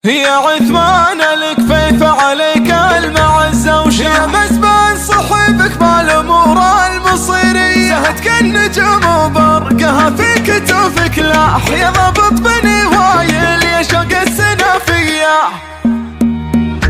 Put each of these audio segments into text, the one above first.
يا عثمان الكفيف عليك المعزة يا مزبان صحبك بالامور المصيرية سهتك النجم وبرقها في كتوفك لاح يا ضبط بني وايل يا شوق السنافية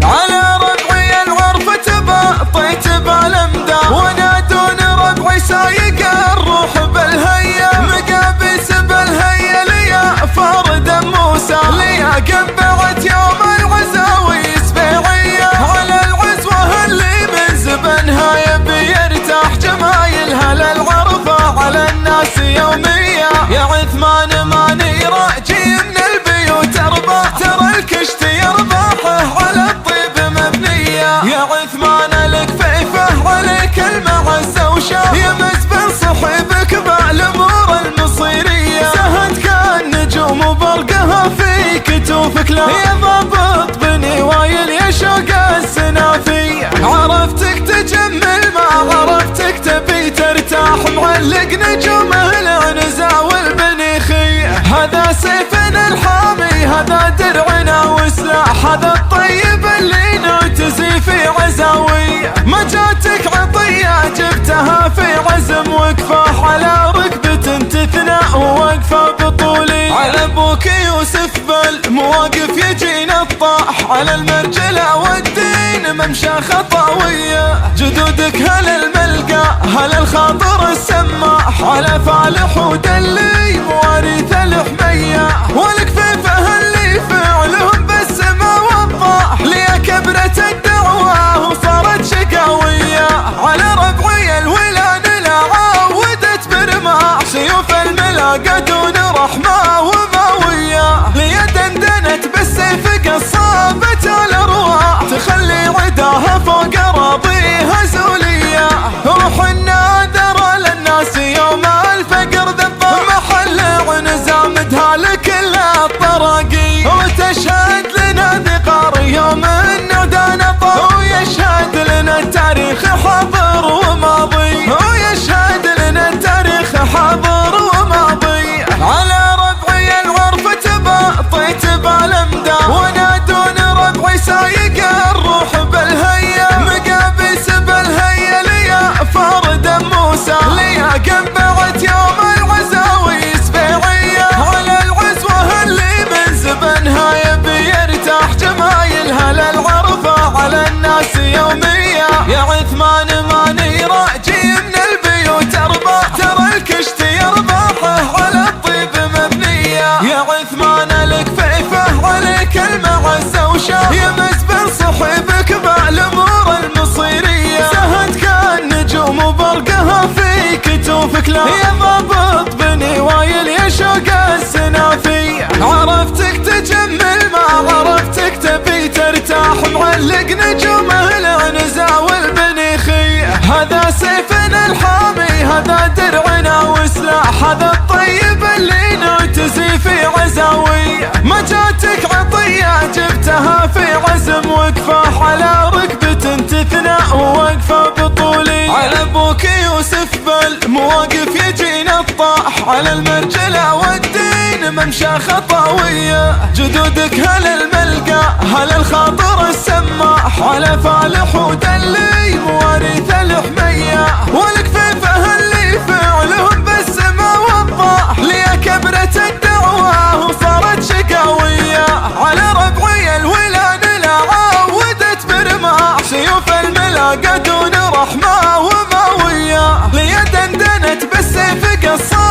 على ربعي العرفة بطيت بالامداد وانا دون ربعي سايق الروح بالهيا مقابس بالهيا ليا فرد موسى ليا قبعت يوم العزاوي سبيعية على العزوة اللي من زبنها يبي يرتاح جمايلها للعرفة على الناس يومية يا عثمان ماني راجي من البيوت ارباح ترى الكشت يرباحه على الطيب مبنية يا عثمان الكفيفة عليك المعزة وشاه يا مزبن صحبك بالامور المصيرية سهتك النجوم وبرقها في كتوفك لا يا ضابط بني وايل يا شوق السنافية عرفتك تجمل ما عرفتك تبي ترتاح معلق نجومه العنزة والبنيخية هذا سيفنا الحامي هذا درعنا وسلاح هذا الطيب اللي نعتزي في عزاوية ما جاتك عطية جبتها في عزم وقفة على ركبة تثنى ووقفة بطولي على ابوك يوسف بالمواقف يجينا الطاح على المرجلة والدين ممشى خطاوية جدودك هل الملقى هل الخاطر السماح على فالح ودلي مواريث الحمية والكفيفة اللي فعلهم بس ما وضح ليا كبرت الدعوة وصارت شقاوية على ربعي الولان لا عودت برماح سيوف الملاقى دون رحمة وماوية ليا دندنت بالسيف قصابت الارواح تخلي عداها فوق اراضيها زولية روح النادر للناس يوم الفقر ذبه محل عنزة مدها لكل الطراقي وتشهد لنا ذقار يوم الندى نطر ويشهد لنا التاريخ حاضر وماضي ويشهد لنا التاريخ حاضر وماضي على ربعي العرفة بطيت بالامداد وانا دون ربعي سايق الروح بالهيا مقابس بالهيا ليا فرد موسى ليا قبعت يوم العزاوي سبيعية على العزوة اللي من زبنها يبي يرتاح جمايلها للعرفة على الناس يومية يا عثمان ماني راجي من البيوت ارباح ترى الكشت يرباحه على الطيب مبنية يا عثمان الكفيفة عليك المعزة وشاه يا مزبن صحبك بالامور المصيرية سهتك النجوم وبرقها في كتوفك لا يا ضابط بني وايل يا شوق السنافية عرفتك تجمل ما عرفتك تبي ترتاح معلق نجومه العنزة والبنيخية هذا سيفنا الحامي هذا درعنا وسلاح هذا الطيب اللي نعتزي في عزاوية ما جاتك عطية جبتها في عزم وقفة على ركبة تثنى ووقفة بطولي على ابوك يوسف بالمواقف يجينا الطاح على المرجلة والدين ممشى خطاوية جدودك هل الملقى هل الخاطر السماح على فالح ودلي مواريث الحمية والكفيفة اللي فعلهم بس ما وضح ليا كبرت الدعوة وصارت شقاوية على ربعي الولان لا عودت برماح سيوف الملاقى دون رحمة وماوية ليا دندنت بالسيف قصابت